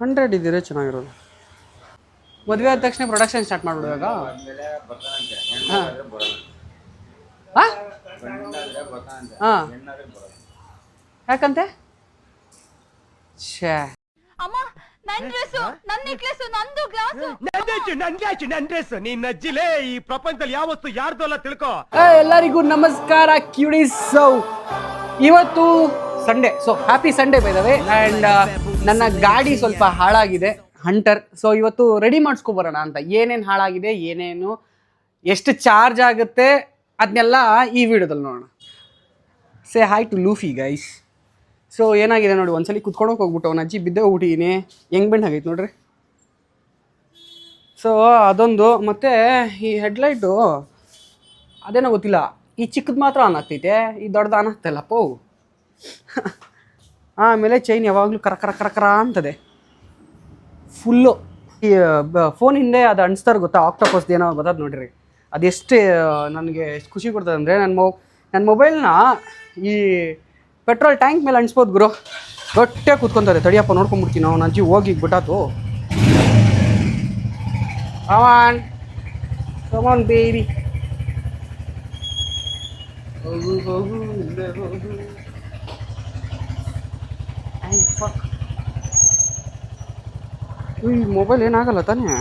100 ಇದ್ದಿದ್ರೆ ಚೆನ್ನಾಗಿರೋದು. ಮದುವೆ ಆದ ತಕ್ಷಣ ಪ್ರೊಡಕ್ಷನ್ ಸ್ಟಾರ್ಟ್ ಮಾಡ್ಬಿಡುವಾಗ ಹಾಂ ಯಾಕಂತೆ ಛೇ ಈ ಪ್ರಪಂಚದಲ್ಲಿ ಯಾವತ್ತು ಯಾರ್ದು ಅಲ್ಲ ತಿಳ್ಕೊ. ಎಲ್ಲರಿಗೂ ನಮಸ್ಕಾರ ಕ್ಯೂಡೀಸ್. ಇವತ್ತು Sunday, so happy Sunday by the way. And ನನ್ನ ಗಾಡಿ ಸ್ವಲ್ಪ ಹಾಳಾಗಿದೆ, ಹಂಟರ್. ಸೊ ಇವತ್ತು ರೆಡಿ ಮಾಡಿಸ್ಕೊಬರೋಣ ಅಂತ. ಏನೇನು ಹಾಳಾಗಿದೆ, ಏನೇನು ಎಷ್ಟು ಚಾರ್ಜ್ ಆಗುತ್ತೆ ಅದನ್ನೆಲ್ಲ ಈ ವಿಡಿಯೋದಲ್ಲಿ ನೋಡೋಣ. Say hi to Luffy guys. So ಏನಾಗಿದೆ ನೋಡಿ, ಒಂದ್ಸಲಿ ಕುತ್ಕೊಂಡೋಗಿ ಹೋಗ್ಬಿಟ್ಟು ಅವ್ನ ಅಜ್ಜಿ ಬಿದ್ದೆ ಹೋಗ್ಬಿಟ್ಟಿದ್ದೀನಿ. ಹೆಂಗೆ ಬೆಂಡ್ ಆಗೈತೆ ನೋಡ್ರಿ. ಸೊ ಅದೊಂದು, ಮತ್ತು ಈ ಹೆಡ್ಲೈಟು ಅದೇನೋ ಗೊತ್ತಿಲ್ಲ, ಈ ಚಿಕ್ಕದು ಮಾತ್ರ ಆನ್ ಆಗ್ತೈತೆ, ಈ ದೊಡ್ಡದು ಆನ್ ಆಗ್ತಾಯಿಲ್ಲಪ್ಪೋ. ಆಮೇಲೆ ಚೈನ್ ಯಾವಾಗಲೂ ಕರ ಅಂತದೆ ಫುಲ್ಲು. ಈ ಫೋನ್ ಹಿಂದೆ ಅದು ಅಣಿಸ್ತಾರೆ ಗೊತ್ತಾ, ಆಕ್ಟೋಪಸ್ದು ಏನೋ ಬರ್ತದೆ ನೋಡಿರಿ. ಅದೆಷ್ಟು ನನಗೆ ಎಷ್ಟು ಖುಷಿ ಕೊಡ್ತದೆ ಅಂದರೆ, ನನ್ನ ಮೊಬೈಲ್ನ ಈ ಪೆಟ್ರೋಲ್ ಟ್ಯಾಂಕ್ ಮೇಲೆ ಅಣಿಸ್ಬೋದು ಗುರು. ಗಟ್ಟಿಯಾಗಿ ಕೂತ್ಕೊಂತಾರೆ. ತಡಿಯಪ್ಪ ನೋಡ್ಕೊಂಬಿಡ್ತೀನಿ, ಅವ್ನು ಅಜ್ಜಿ ಹೋಗಿ ಬಿಟ್ಟಾತು. ಕಮಾನ್ ಕಮಾನ್ ಬೇಬಿ, ಹೋಗು ಹೋಗು ಇಲ್ಲೇ ಹೋಗು. ಈ ಮೊಬೈಲ್ ಏನಾಗಲ್ಲ ತಾನೇ.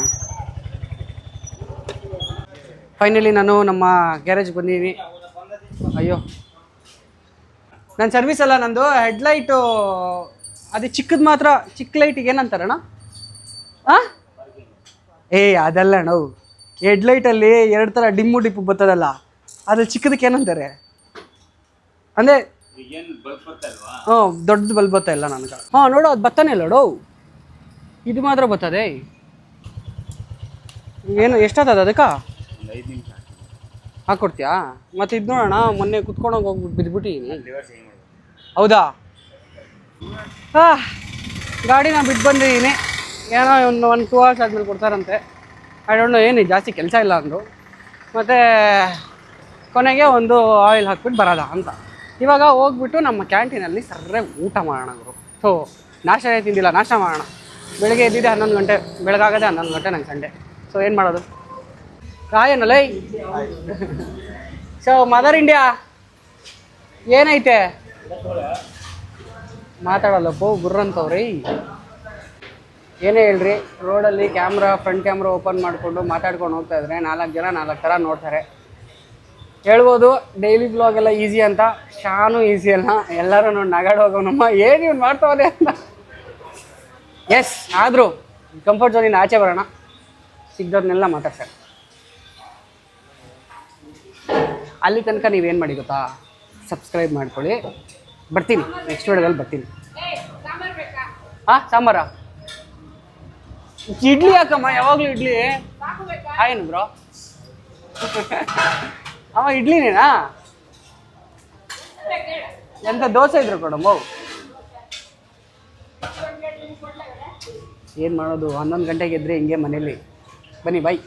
ಫೈನಲಿ ನಾನು ನಮ್ಮ ಗ್ಯಾರೇಜ್ಗೆ ಬಂದಿದ್ದೀನಿ. ಅಯ್ಯೋ, ನನ್ನ ಸರ್ವಿಸ್ ಅಲ್ಲ, ನಂದು ಹೆಡ್ಲೈಟು ಅದು ಚಿಕ್ಕದು ಮಾತ್ರ. ಚಿಕ್ಕ ಲೈಟಿಗೆ ಏನಂತಾರಣ್ಣ? ಅದಲ್ಲ ನಾವು ಹೆಡ್ಲೈಟಲ್ಲಿ 2 ಥರ ಡಿಪ್ಪು ಬರ್ತದಲ್ಲ, ಅದು ಚಿಕ್ಕದಕ್ಕೆ ಏನಂತಾರೆ ಅಂದರೆ? ದೊಡ್ಡದು ಬಲ್ಬ್ ಬರ್ತಾ ಇಲ್ಲ ನನಗೆ. ನೋಡು, ಅದು ಬರ್ತಾನೆ ಇಲ್ಲ ನೋಡು, ಇದು ಮಾತ್ರ ಬರ್ತದೆ. ಏನು ಎಷ್ಟಾಗ್ತದೆ ಅದಕ್ಕೆ? 5 ನಿಮಿಷ ಹಾಕ್ಕೊಡ್ತೀಯಾ? ಮತ್ತು ಇದು ನೋಡೋಣ, ಮೊನ್ನೆ ಕುತ್ಕೊಂಡೋಗಿ ಹೋಗ್ಬಿಟ್ಟು ಬಿದ್ದುಬಿಟ್ಟಿದ್ದೀನಿ. ಹೌದಾ? ಗಾಡಿನ ಬಿಟ್ಟು ಬಂದಿದ್ದೀನಿ. ಏನೋ ಒಂದು 1-2 hours ಆದಮೇಲೆ ಕೊಡ್ತಾರಂತೆ. ಐ ಡೋಂಟ್ ನೋ, ಏನು ಜಾಸ್ತಿ ಕೆಲಸ ಇಲ್ಲ ಅಂದರು. ಮತ್ತು ಕೊನೆಗೆ ಒಂದು ಆಯಿಲ್ ಹಾಕ್ಬಿಟ್ಟು ಬರೋದ ಅಂತ. ಇವಾಗ ಹೋಗ್ಬಿಟ್ಟು ನಮ್ಮ ಕ್ಯಾಂಟೀನಲ್ಲಿ ಸರಿಯಾಗಿ ಊಟ ಮಾಡೋಣ ಗುರು. ಸೊ ನಾಷ್ಟ ತಿಂದಿಲ್ಲ, ನಾಷ್ಟ ಮಾಡೋಣ. ಬೆಳಗ್ಗೆ ಎದ್ದಿದ್ದೆ 11 ಗಂಟೆ, ಬೆಳಗಾಗದೆ 11 ಗಂಟೆ ನಂಗೆ ಸಂಡೆ. ಸೊ ಏನು ಮಾಡೋದು? ಕಾಯನಲ್ಲ. ಸೊ ಮದರ್ ಇಂಡಿಯಾ ಏನೈತೆ ಮಾತಾಡಲ್ಲಪ್ಪೋ ಗುರ್ರಂತವ್ರಿ. ಏನೇ ಹೇಳ್ರಿ, ರೋಡಲ್ಲಿ ಫ್ರಂಟ್ ಕ್ಯಾಮ್ರಾ ಓಪನ್ ಮಾಡಿಕೊಂಡು ಮಾತಾಡ್ಕೊಂಡು ಹೋಗ್ತಾ ಇದ್ರೆ 4 ಜನ 4 ಥರ ನೋಡ್ತಾರೆ. ಹೇಳ್ಬೋದು ಡೈಲಿ ಬ್ಲಾಗ್ ಎಲ್ಲ ಈಸಿ ಅಂತ. ಶಾನು ಈಸಿ ಅಲ್ಲ, ಎಲ್ಲರೂ ನೋಡಿ ನಗಾಡ್ ಹೋಗೋನಮ್ಮ, ಏನು ಇವ್ನು ಮಾಡ್ತಾವನೆ ಅಂತ. ಎಸ್, ಆದರೂ ಕಂಫರ್ಟ್ ಝೋನಿಂದ ಆಚೆ ಬರೋಣ, ಸಿಗ್ದವ್ರನ್ನೆಲ್ಲ ಮಾತಾಡ್ತಾರೆ. ಅಲ್ಲಿ ತನಕ ನೀವೇನು ಮಾಡಿ ಗೊತ್ತಾ, ಸಬ್ಸ್ಕ್ರೈಬ್ ಮಾಡ್ಕೊಳ್ಳಿ. ಬರ್ತೀನಿ ನೆಕ್ಸ್ಟ್ ವಿಡಿಯೋದಲ್ಲಿ ಬರ್ತೀನಿ. ಸಾಂಬಾರಾ? ಇಡ್ಲಿ ಯಾಕಮ್ಮ ಯಾವಾಗಲೂ ಇಡ್ಲಿ? ಏನು ಬ್ರೋ ಇಡ್ಲಿನೇನಾ? ಎಂತ ದೋಸೆ ಇದ್ರು ಕೊಡಮ್ಮ. ಏನು ಮಾಡೋದು, 11 ಗಂಟೆಗೆ ಎದ್ರೆ ಹಿಂಗೆ ಮನೇಲಿ. ಬನ್ನಿ ಬಾಯ್.